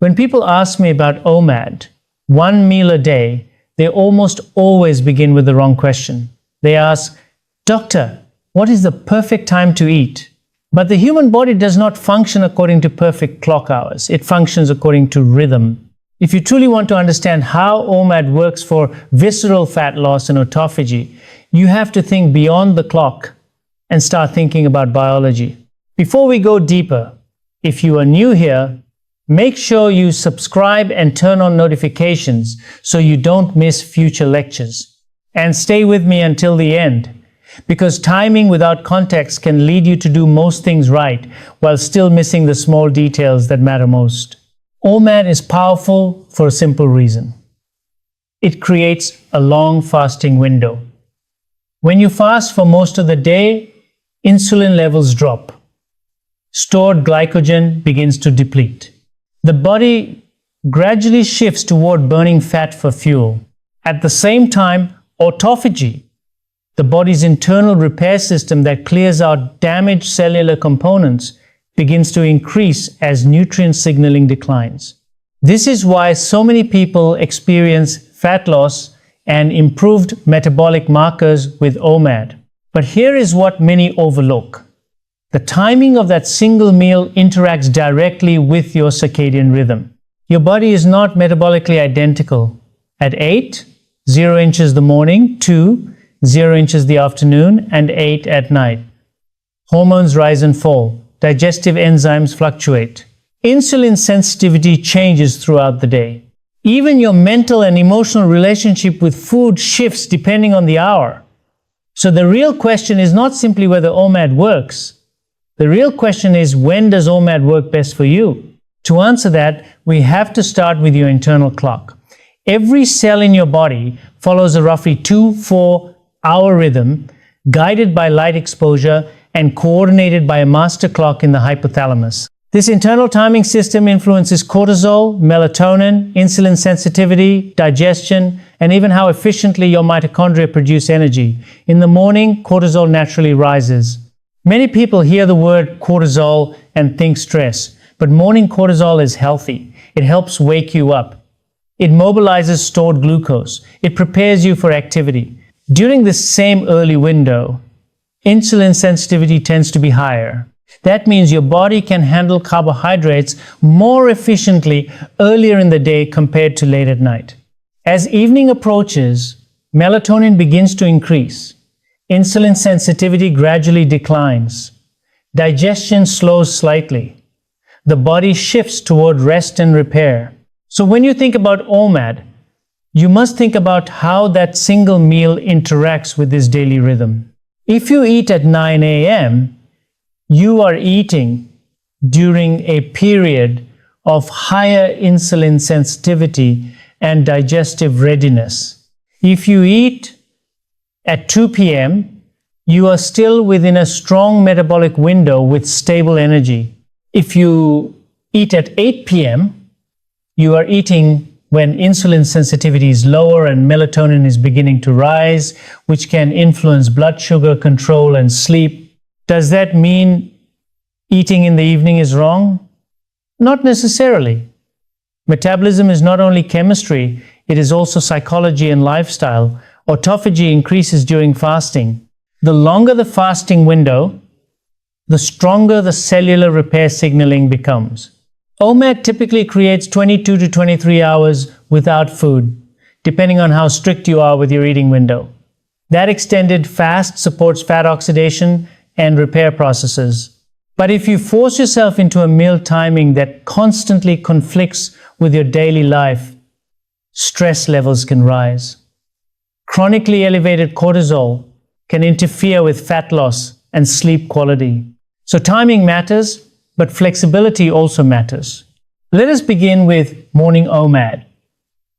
When people ask me about OMAD, one meal a day, they almost always begin with the wrong question. They ask, "Doctor, what is the perfect time to eat?" But the human body does not function according to perfect clock hours. It functions according to rhythm. If you truly want to understand how OMAD works for visceral fat loss and autophagy, you have to think beyond the clock and start thinking about biology. Before we go deeper, if you are new here, make sure you subscribe and turn on notifications so you don't miss future lectures. And stay with me until the end, because timing without context can lead you to do most things right while still missing the small details that matter most. OMAD is powerful for a simple reason. It creates a long fasting window. When you fast for most of the day, insulin levels drop. Stored glycogen begins to deplete. The body gradually shifts toward burning fat for fuel. At the same time, autophagy, the body's internal repair system that clears out damaged cellular components, begins to increase as nutrient signaling declines. This is why so many people experience fat loss and improved metabolic markers with OMAD. But here is what many overlook. The timing of that single meal interacts directly with your circadian rhythm. Your body is not metabolically identical. At 8, 0 inches the morning, 2, 0 inches the afternoon, and 8 at night. Hormones rise and fall. Digestive enzymes fluctuate. Insulin sensitivity changes throughout the day. Even your mental and emotional relationship with food shifts depending on the hour. So the real question is not simply whether OMAD works. The real question is, when does OMAD work best for you? To answer that, we have to start with your internal clock. Every cell in your body follows a roughly 2-4 hour rhythm, guided by light exposure and coordinated by a master clock in the hypothalamus. This internal timing system influences cortisol, melatonin, insulin sensitivity, digestion, and even how efficiently your mitochondria produce energy. In the morning, cortisol naturally rises. Many people hear the word cortisol and think stress, but morning cortisol is healthy. It helps wake you up. It mobilizes stored glucose. It prepares you for activity. During this same early window, insulin sensitivity tends to be higher. That means your body can handle carbohydrates more efficiently earlier in the day compared to late at night. As evening approaches, melatonin begins to increase. Insulin sensitivity gradually declines. Digestion slows slightly. The body shifts toward rest and repair. So when you think about OMAD, you must think about how that single meal interacts with this daily rhythm. If you eat at 9 a.m., you are eating during a period of higher insulin sensitivity and digestive readiness. If you eat at 2 p.m., you are still within a strong metabolic window with stable energy. If you eat at 8 p.m., you are eating when insulin sensitivity is lower and melatonin is beginning to rise, which can influence blood sugar control and sleep. Does that mean eating in the evening is wrong? Not necessarily. Metabolism is not only chemistry, it is also psychology and lifestyle. Autophagy increases during fasting. The longer the fasting window, the stronger the cellular repair signaling becomes. OMAD typically creates 22 to 23 hours without food, depending on how strict you are with your eating window. That extended fast supports fat oxidation and repair processes. But if you force yourself into a meal timing that constantly conflicts with your daily life, stress levels can rise. Chronically elevated cortisol can interfere with fat loss and sleep quality. So timing matters, but flexibility also matters. Let us begin with morning OMAD.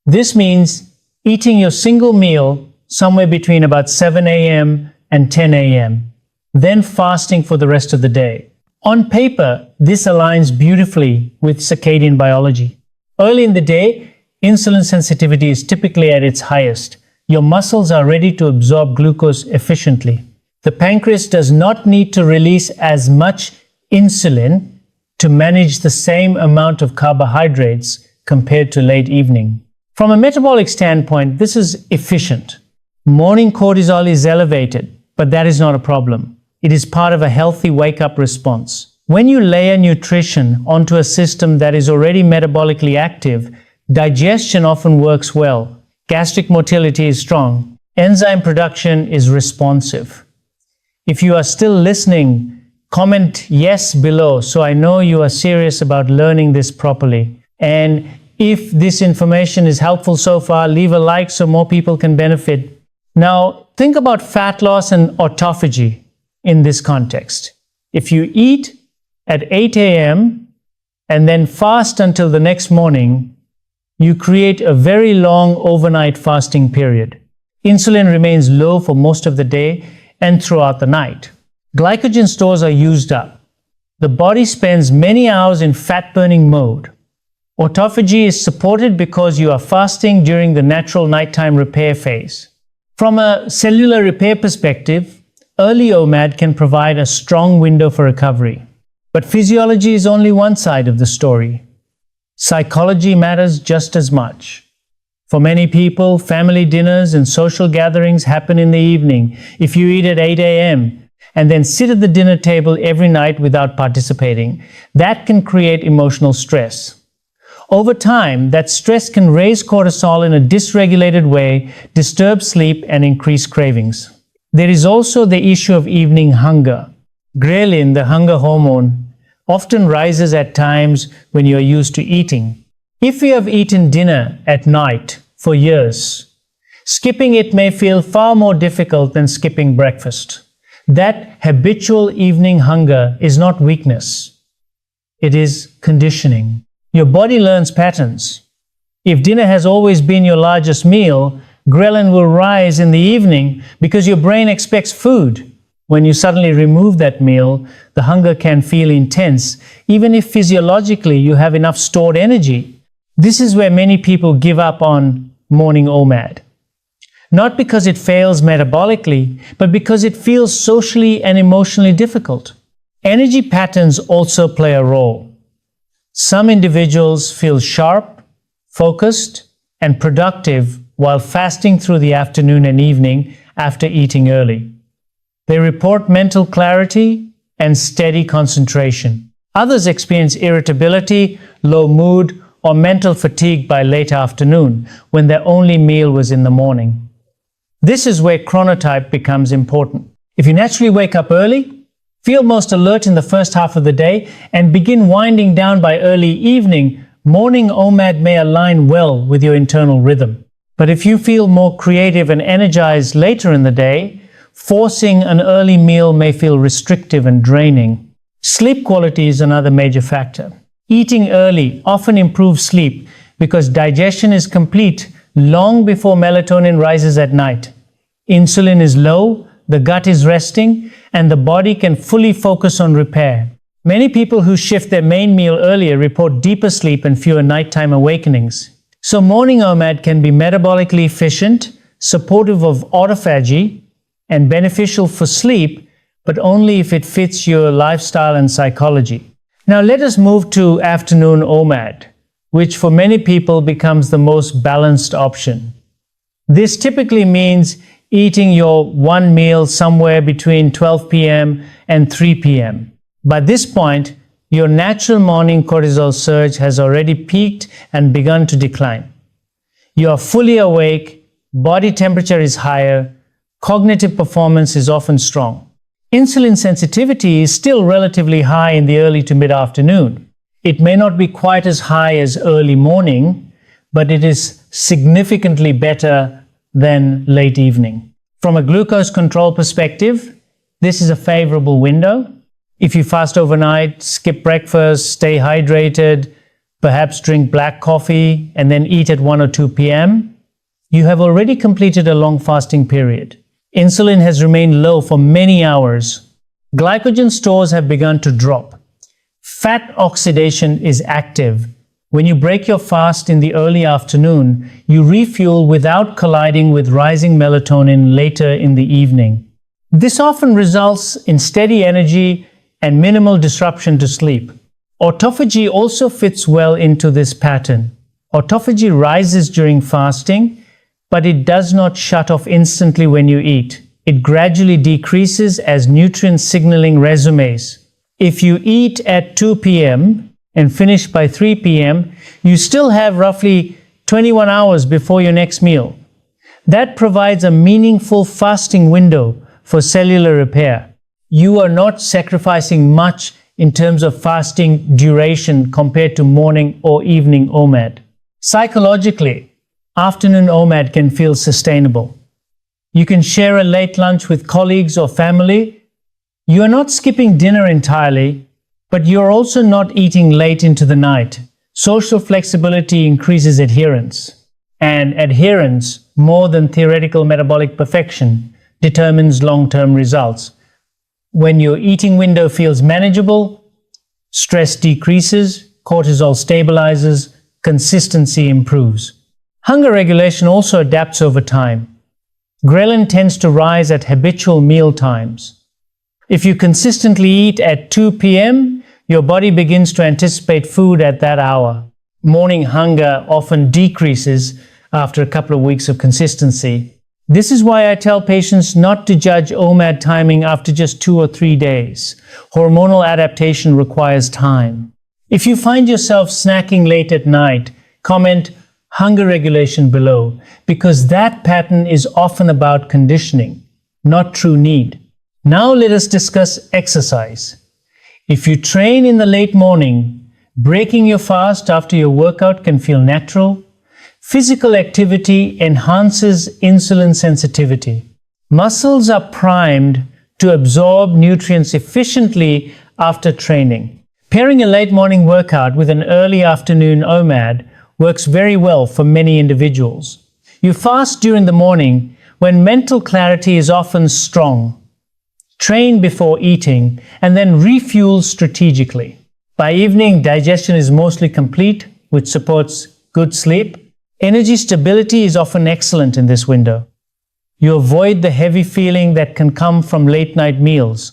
This means eating your single meal somewhere between about 7 a.m. and 10 a.m., then fasting for the rest of the day. On paper, this aligns beautifully with circadian biology. Early in the day, insulin sensitivity is typically at its highest. Your muscles are ready to absorb glucose efficiently. The pancreas does not need to release as much insulin to manage the same amount of carbohydrates compared to late evening. From a metabolic standpoint, this is efficient. Morning cortisol is elevated, but that is not a problem. It is part of a healthy wake-up response. When you layer nutrition onto a system that is already metabolically active, digestion often works well. Gastric motility is strong. Enzyme production is responsive. If you are still listening, comment yes below so I know you are serious about learning this properly. And if this information is helpful so far, leave a like so more people can benefit. Now, think about fat loss and autophagy in this context. If you eat at 8 a.m. and then fast until the next morning, you create a very long overnight fasting period. Insulin remains low for most of the day and throughout the night. Glycogen stores are used up. The body spends many hours in fat-burning mode. Autophagy is supported because you are fasting during the natural nighttime repair phase. From a cellular repair perspective, early OMAD can provide a strong window for recovery. But physiology is only one side of the story. Psychology matters just as much. For many people, family dinners and social gatherings happen in the evening. If you eat at 8 a.m. and then sit at the dinner table every night without participating, that can create emotional stress. Over time, that stress can raise cortisol in a dysregulated way, disturb sleep, and increase cravings. There is also the issue of evening hunger. Ghrelin, the hunger hormone, often rises at times when you are used to eating. If you have eaten dinner at night for years, skipping it may feel far more difficult than skipping breakfast. That habitual evening hunger is not weakness. It is conditioning. Your body learns patterns. If dinner has always been your largest meal, ghrelin will rise in the evening because your brain expects food. When you suddenly remove that meal, the hunger can feel intense, even if physiologically you have enough stored energy. This is where many people give up on morning OMAD. Not because it fails metabolically, but because it feels socially and emotionally difficult. Energy patterns also play a role. Some individuals feel sharp, focused, and productive while fasting through the afternoon and evening after eating early. They report mental clarity and steady concentration. Others experience irritability, low mood, or mental fatigue by late afternoon when their only meal was in the morning. This is where chronotype becomes important. If you naturally wake up early, feel most alert in the first half of the day, and begin winding down by early evening, morning OMAD may align well with your internal rhythm. But if you feel more creative and energized later in the day, forcing an early meal may feel restrictive and draining. Sleep quality is another major factor. Eating early often improves sleep because digestion is complete long before melatonin rises at night. Insulin is low, the gut is resting, and the body can fully focus on repair. Many people who shift their main meal earlier report deeper sleep and fewer nighttime awakenings. So morning OMAD can be metabolically efficient, supportive of autophagy, and beneficial for sleep, but only if it fits your lifestyle and psychology. Now let us move to afternoon OMAD, which for many people becomes the most balanced option. This typically means eating your one meal somewhere between 12 p.m. and 3 p.m. By this point, your natural morning cortisol surge has already peaked and begun to decline. You are fully awake, body temperature is higher, cognitive performance is often strong. Insulin sensitivity is still relatively high in the early to mid-afternoon. It may not be quite as high as early morning, but it is significantly better than late evening. From a glucose control perspective, this is a favorable window. If you fast overnight, skip breakfast, stay hydrated, perhaps drink black coffee, and then eat at 1 or 2 p.m., you have already completed a long fasting period. Insulin has remained low for many hours. Glycogen stores have begun to drop. Fat oxidation is active. When you break your fast in the early afternoon, you refuel without colliding with rising melatonin later in the evening. This often results in steady energy and minimal disruption to sleep. Autophagy also fits well into this pattern. Autophagy rises during fasting, but it does not shut off instantly when you eat. It gradually decreases as nutrient signaling resumes. If you eat at 2 p.m. and finish by 3 p.m., you still have roughly 21 hours before your next meal. That provides a meaningful fasting window for cellular repair. You are not sacrificing much in terms of fasting duration compared to morning or evening OMAD. Psychologically, afternoon OMAD can feel sustainable. You can share a late lunch with colleagues or family. You are not skipping dinner entirely, but you're also not eating late into the night. Social flexibility increases adherence, and adherence, more than theoretical metabolic perfection, determines long-term results. When your eating window feels manageable, stress decreases, cortisol stabilizes, consistency improves. Hunger regulation also adapts over time. Ghrelin tends to rise at habitual meal times. If you consistently eat at 2 p.m., your body begins to anticipate food at that hour. Morning hunger often decreases after a couple of weeks of consistency. This is why I tell patients not to judge OMAD timing after just 2 or 3 days. Hormonal adaptation requires time. If you find yourself snacking late at night, comment hunger regulation below, because that pattern is often about conditioning, not true need. Now let us discuss exercise. If you train in the late morning, breaking your fast after your workout can feel natural. Physical activity enhances insulin sensitivity. Muscles are primed to absorb nutrients efficiently after training. Pairing a late morning workout with an early afternoon OMAD works very well for many individuals. You fast during the morning when mental clarity is often strong. Train before eating and then refuel strategically. By evening, digestion is mostly complete, which supports good sleep. Energy stability is often excellent in this window. You avoid the heavy feeling that can come from late night meals.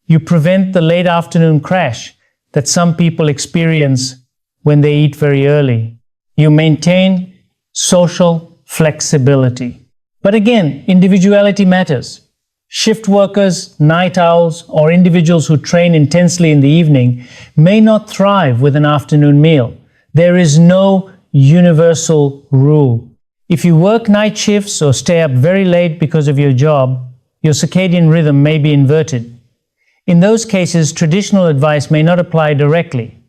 You prevent the late afternoon crash that some people experience when they eat very early. You maintain social flexibility. But again, individuality matters. Shift workers, night owls, or individuals who train intensely in the evening may not thrive with an afternoon meal. There is no universal rule. If you work night shifts or stay up very late because of your job, your circadian rhythm may be inverted. In those cases, traditional advice may not apply directly.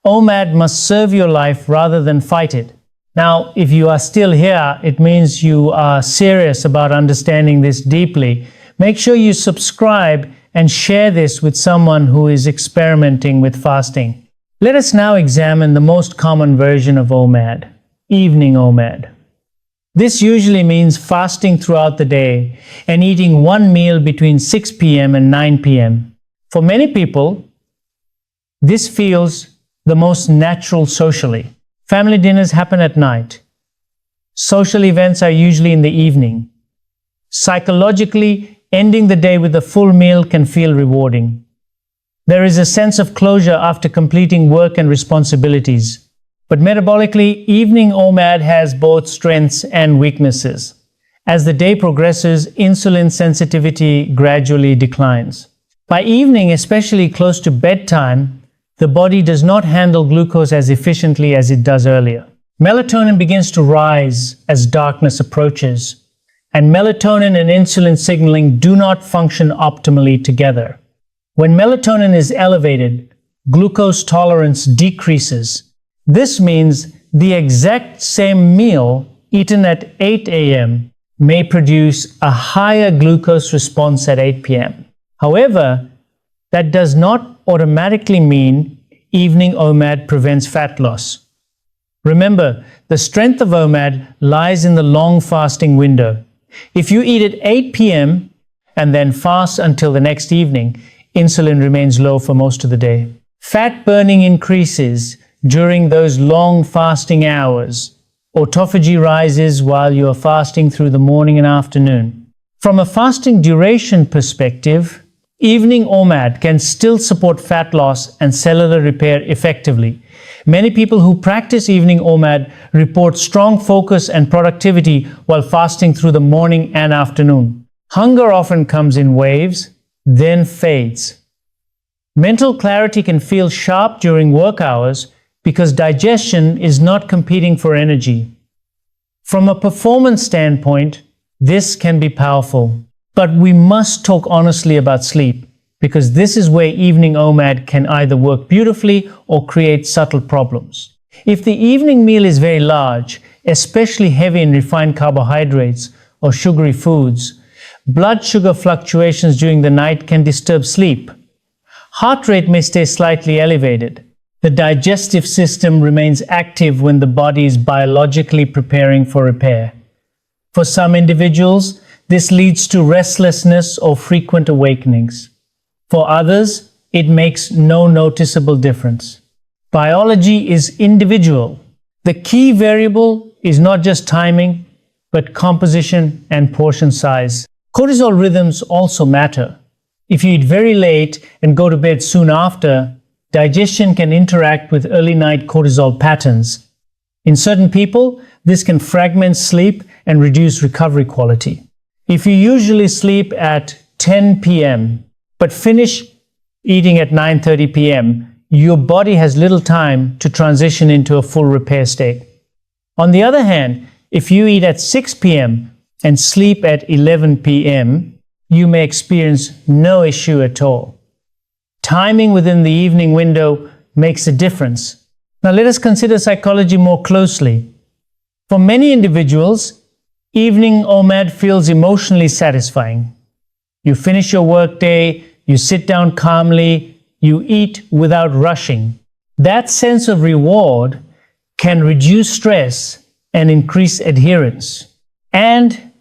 OMAD must serve your life rather than fight it. Now, if you are still here, it means you are serious about understanding this deeply. Make sure you subscribe and share this with someone who is experimenting with fasting. Let us now examine the most common version of OMAD, evening OMAD. This usually means fasting throughout the day and eating one meal between 6 p.m. and 9 p.m. For many people, this feels the most natural socially. Family dinners happen at night. Social events are usually in the evening. Psychologically, ending the day with a full meal can feel rewarding. There is a sense of closure after completing work and responsibilities. But metabolically, evening OMAD has both strengths and weaknesses. As the day progresses, insulin sensitivity gradually declines. By evening, especially close to bedtime, the body does not handle glucose as efficiently as it does earlier. Melatonin begins to rise as darkness approaches, and melatonin and insulin signaling do not function optimally together. When melatonin is elevated, glucose tolerance decreases. This means the exact same meal eaten at 8 a.m. may produce a higher glucose response at 8 p.m. However, that does not automatically mean evening OMAD prevents fat loss. Remember, the strength of OMAD lies in the long fasting window. If you eat at 8 p.m. and then fast until the next evening, insulin remains low for most of the day. Fat burning increases during those long fasting hours. Autophagy rises while you are fasting through the morning and afternoon. From a fasting duration perspective, Evening OMAD can still support fat loss and cellular repair effectively. Many people who practice evening OMAD report strong focus and productivity while fasting through the morning and afternoon. Hunger often comes in waves, then fades. Mental clarity can feel sharp during work hours because digestion is not competing for energy. From a performance standpoint, this can be powerful. But we must talk honestly about sleep, because this is where evening OMAD can either work beautifully or create subtle problems. If the evening meal is very large, especially heavy in refined carbohydrates or sugary foods, blood sugar fluctuations during the night can disturb sleep. Heart rate may stay slightly elevated. The digestive system remains active when the body is biologically preparing for repair. For some individuals, this leads to restlessness or frequent awakenings. For others, it makes no noticeable difference. Biology is individual. The key variable is not just timing, but composition and portion size. Cortisol rhythms also matter. If you eat very late and go to bed soon after, digestion can interact with early night cortisol patterns. In certain people, this can fragment sleep and reduce recovery quality. If you usually sleep at 10 p.m. but finish eating at 9:30 p.m., your body has little time to transition into a full repair state. On the other hand, if you eat at 6 p.m. and sleep at 11 p.m., you may experience no issue at all. Timing within the evening window makes a difference. Now let us consider psychology more closely. For many individuals, evening OMAD feels emotionally satisfying. You finish your workday, you sit down calmly, you eat without rushing. That sense of reward can reduce stress and increase adherence. And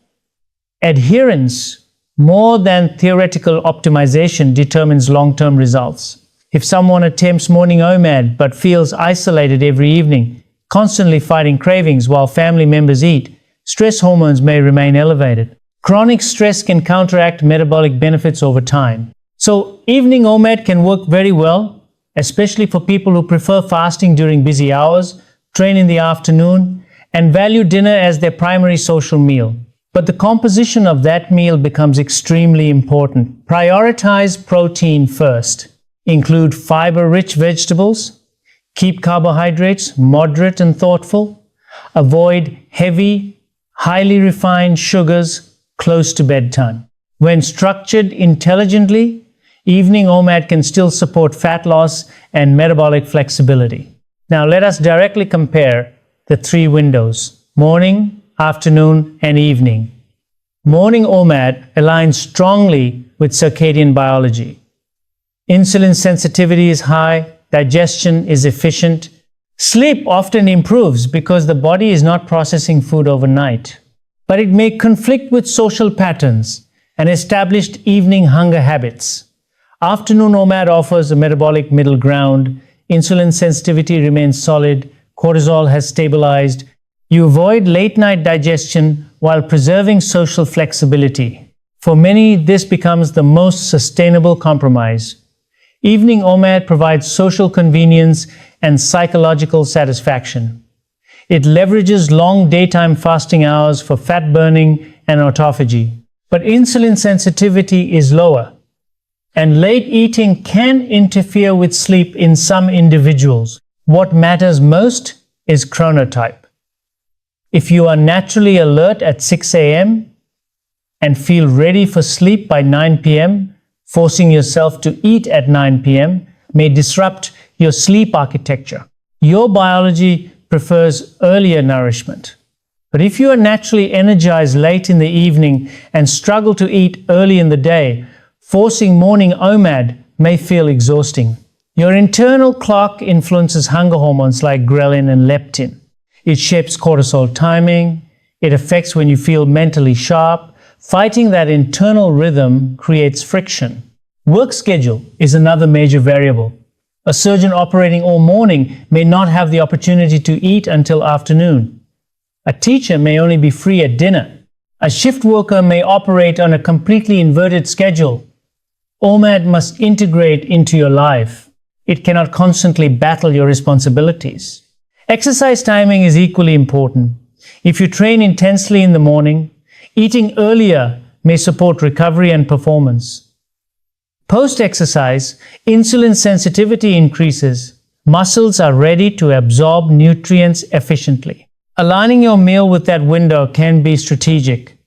adherence, more than theoretical optimization, determines long-term results. If someone attempts morning OMAD but feels isolated every evening, constantly fighting cravings while family members eat, stress hormones may remain elevated. Chronic stress can counteract metabolic benefits over time. So, evening OMAD can work very well, especially for people who prefer fasting during busy hours, train in the afternoon, and value dinner as their primary social meal. But the composition of that meal becomes extremely important. Prioritize protein first. Include fiber-rich vegetables. Keep carbohydrates moderate and thoughtful. Avoid heavy, highly refined sugars close to bedtime. When structured intelligently, evening OMAD can still support fat loss and metabolic flexibility. Now let us directly compare the three windows: morning, afternoon, and evening. Morning OMAD aligns strongly with circadian biology. Insulin sensitivity is high, digestion is efficient. Sleep often improves because the body is not processing food overnight. But it may conflict with social patterns and established evening hunger habits. Afternoon OMAD offers a metabolic middle ground. Insulin sensitivity remains solid. Cortisol has stabilized. You avoid late-night digestion while preserving social flexibility. For many, this becomes the most sustainable compromise. Evening OMAD provides social convenience and psychological satisfaction. It leverages long daytime fasting hours for fat burning and autophagy. But insulin sensitivity is lower, and late eating can interfere with sleep in some individuals. What matters most is chronotype. If you are naturally alert at 6 a.m. and feel ready for sleep by 9 p.m., forcing yourself to eat at 9 p.m. may disrupt your sleep architecture. Your biology prefers earlier nourishment. But if you are naturally energized late in the evening and struggle to eat early in the day, forcing morning OMAD may feel exhausting. Your internal clock influences hunger hormones like ghrelin and leptin. It shapes cortisol timing. It affects when you feel mentally sharp. Fighting that internal rhythm creates friction. Work schedule is another major variable. A surgeon operating all morning may not have the opportunity to eat until afternoon. A teacher may only be free at dinner. A shift worker may operate on a completely inverted schedule. OMAD must integrate into your life. It cannot constantly battle your responsibilities. Exercise timing is equally important. If you train intensely in the morning, eating earlier may support recovery and performance. Post-exercise, insulin sensitivity increases. Muscles are ready to absorb nutrients efficiently. Aligning your meal with that window can be strategic.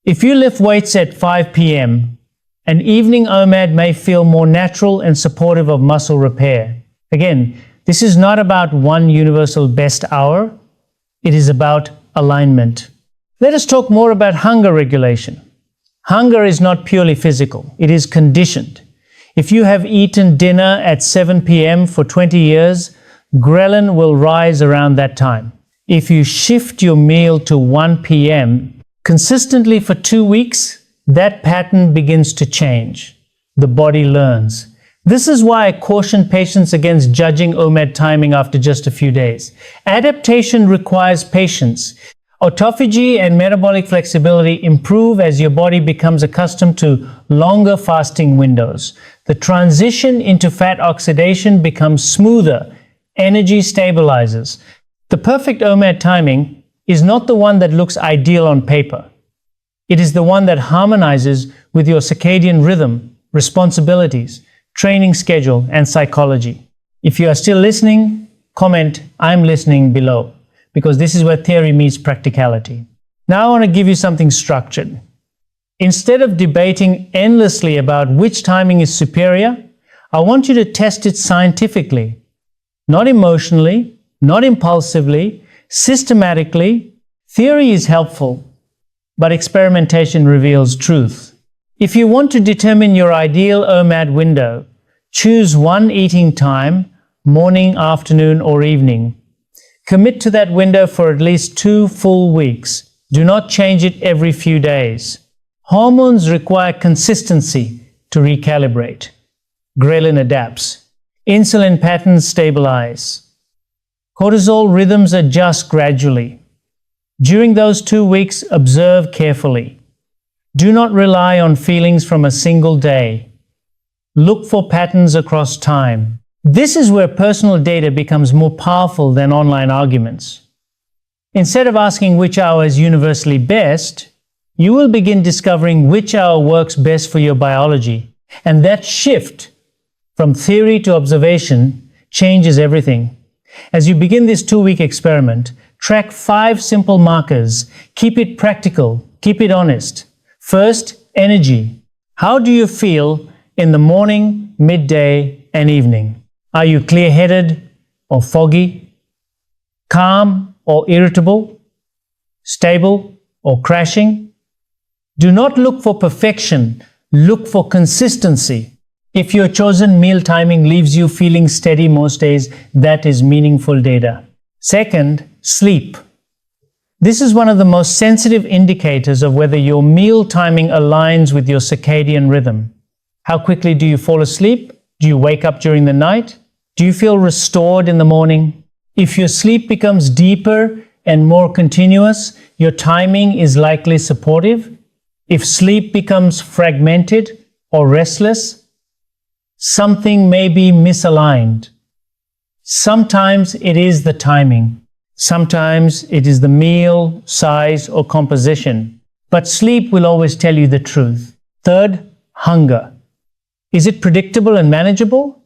If you lift weights at 5 p.m., an evening OMAD may feel more natural and supportive of muscle repair. Again, this is not about one universal best hour. It is about alignment. Let us talk more about hunger regulation. Hunger is not purely physical. It is conditioned. If you have eaten dinner at 7 p.m. for 20 years, ghrelin will rise around that time. If you shift your meal to 1 p.m. consistently for 2 weeks, that pattern begins to change. The body learns. This is why I caution patients against judging OMAD timing after just a few days. Adaptation requires patience. Autophagy and metabolic flexibility improve as your body becomes accustomed to longer fasting windows. The transition into fat oxidation becomes smoother. Energy stabilizes. The perfect OMAD timing is not the one that looks ideal on paper. It is the one that harmonizes with your circadian rhythm, responsibilities, training schedule, and psychology. If you are still listening, comment "I'm listening" below, because this is where theory meets practicality. Now I want to give you something structured. Instead of debating endlessly about which timing is superior, I want you to test it scientifically, not emotionally, not impulsively, systematically. Theory is helpful, but experimentation reveals truth. If you want to determine your ideal OMAD window, choose one eating time, morning, afternoon, or evening. Commit to that window for at least 2 full weeks. Do not change it every few days. Hormones require consistency to recalibrate. Ghrelin adapts. Insulin patterns stabilize. Cortisol rhythms adjust gradually. During those 2 weeks, observe carefully. Do not rely on feelings from a single day. Look for patterns across time. This is where personal data becomes more powerful than online arguments. Instead of asking which hour is universally best, you will begin discovering which hour works best for your biology. And that shift from theory to observation changes everything. As you begin this 2-week experiment, track 5 simple markers. Keep it practical. Keep it honest. First, energy. How do you feel in the morning, midday, and evening? Are you clear-headed or foggy? Calm or irritable? Stable or crashing? Do not look for perfection. Look for consistency. If your chosen meal timing leaves you feeling steady most days, that is meaningful data. Second, sleep. This is one of the most sensitive indicators of whether your meal timing aligns with your circadian rhythm. How quickly do you fall asleep? Do you wake up during the night? Do you feel restored in the morning? If your sleep becomes deeper and more continuous, your timing is likely supportive. If sleep becomes fragmented or restless, something may be misaligned. Sometimes it is the timing. Sometimes it is the meal, size, or composition. But sleep will always tell you the truth. Third, hunger. Is it predictable and manageable?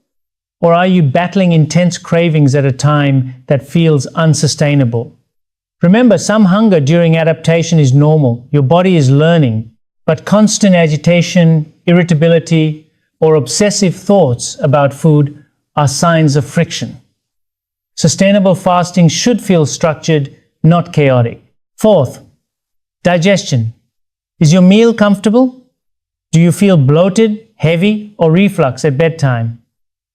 Or are you battling intense cravings at a time that feels unsustainable? Remember, some hunger during adaptation is normal. Your body is learning. But constant agitation, irritability, or obsessive thoughts about food are signs of friction. Sustainable fasting should feel structured, not chaotic. Fourth, digestion. Is your meal comfortable? Do you feel bloated, heavy, or reflux at bedtime?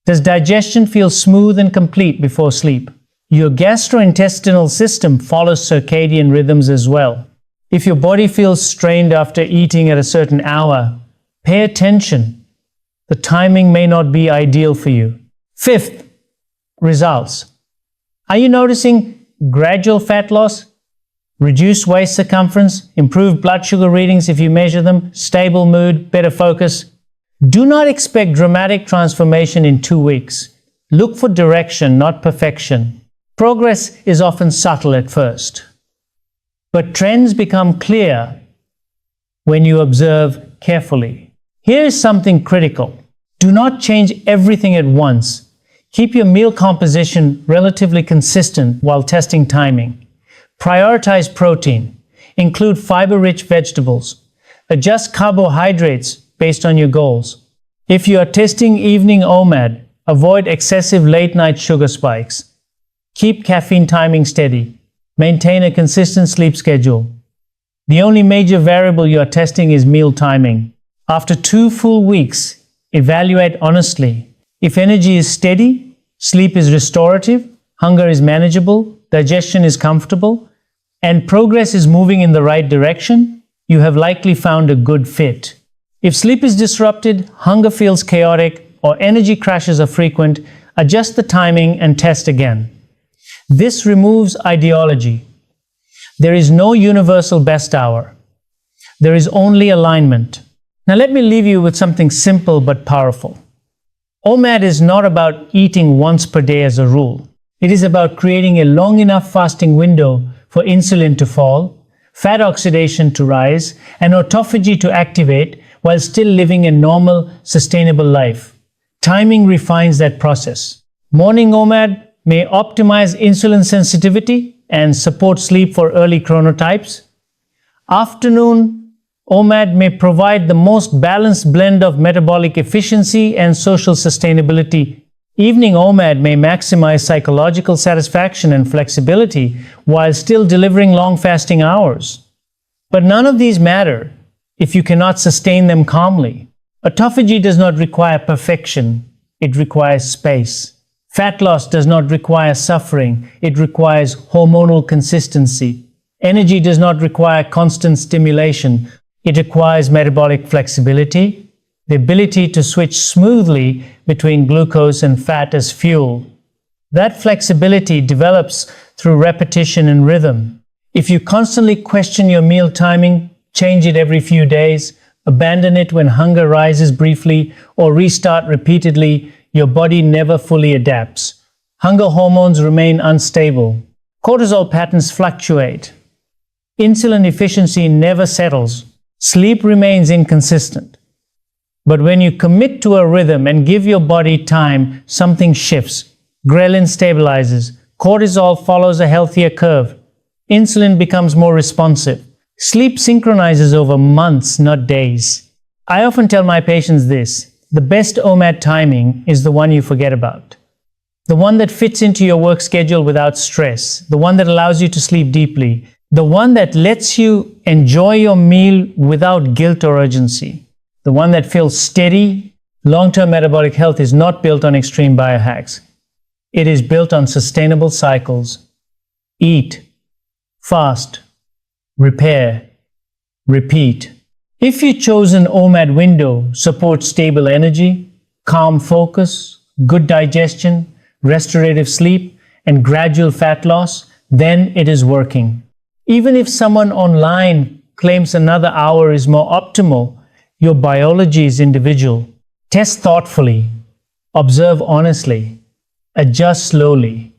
Does digestion feel smooth and complete before sleep? Your gastrointestinal system follows circadian rhythms as well. If your body feels strained after eating at a certain hour, pay attention. The timing may not be ideal for you. Fifth, results. Are you noticing gradual fat loss, reduced waist circumference, improved blood sugar readings if you measure them, stable mood, better focus? Do not expect dramatic transformation in 2 weeks. Look for direction, not perfection. Progress is often subtle at first, but trends become clear when you observe carefully. Here is something critical. Do not change everything at once. Keep your meal composition relatively consistent while testing timing. Prioritize protein. Include fiber-rich vegetables. Adjust carbohydrates based on your goals. If you are testing evening OMAD, avoid excessive late-night sugar spikes. Keep caffeine timing steady. Maintain a consistent sleep schedule. The only major variable you are testing is meal timing. After 2 full weeks, evaluate honestly. If energy is steady, sleep is restorative, hunger is manageable, digestion is comfortable, and progress is moving in the right direction, you have likely found a good fit. If sleep is disrupted, hunger feels chaotic, or energy crashes are frequent, adjust the timing and test again. This removes ideology. There is no universal best hour. There is only alignment. Now let me leave you with something simple but powerful. OMAD is not about eating once per day as a rule. It is about creating a long enough fasting window for insulin to fall, fat oxidation to rise, and autophagy to activate while still living a normal, sustainable life. Timing refines that process. Morning OMAD may optimize insulin sensitivity and support sleep for early chronotypes. Afternoon OMAD may provide the most balanced blend of metabolic efficiency and social sustainability. Evening OMAD may maximize psychological satisfaction and flexibility while still delivering long fasting hours. But none of these matter if you cannot sustain them calmly. Autophagy does not require perfection, it requires space. Fat loss does not require suffering, it requires hormonal consistency. Energy does not require constant stimulation, it requires metabolic flexibility, the ability to switch smoothly between glucose and fat as fuel. That flexibility develops through repetition and rhythm. If you constantly question your meal timing, change it every few days, abandon it when hunger rises briefly, or restart repeatedly, your body never fully adapts. Hunger hormones remain unstable. Cortisol patterns fluctuate. Insulin efficiency never settles. Sleep remains inconsistent. But when you commit to a rhythm and give your body time, something shifts. Ghrelin stabilizes. Cortisol follows a healthier curve. Insulin becomes more responsive. Sleep synchronizes over months, not days. I often tell my patients this: the best OMAD timing is the one you forget about. The one that fits into your work schedule without stress. The one that allows you to sleep deeply. The one that lets you enjoy your meal without guilt or urgency. The one that feels steady. Long-term metabolic health is not built on extreme biohacks. It is built on sustainable cycles. Eat, fast, repair, repeat. If you chose an OMAD window, support stable energy, calm focus, good digestion, restorative sleep, and gradual fat loss, then it is working. Even if someone online claims another hour is more optimal, your biology is individual. Test thoughtfully, observe honestly, adjust slowly.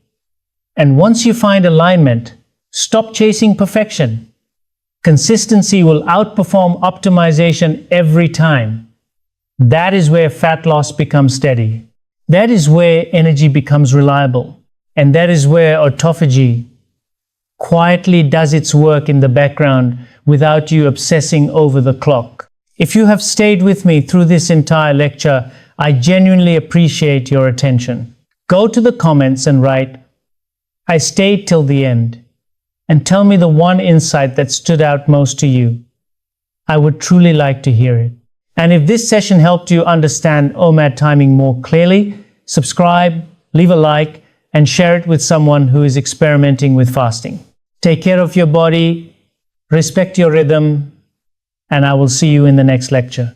And once you find alignment, stop chasing perfection. Consistency will outperform optimization every time. That is where fat loss becomes steady. That is where energy becomes reliable. And that is where autophagy quietly does its work in the background without you obsessing over the clock. If you have stayed with me through this entire lecture, I genuinely appreciate your attention. Go to the comments and write, "I stayed till the end," and tell me the one insight that stood out most to you. I would truly like to hear it. And if this session helped you understand OMAD timing more clearly, subscribe, leave a like, and share it with someone who is experimenting with fasting. Take care of your body, respect your rhythm, and I will see you in the next lecture.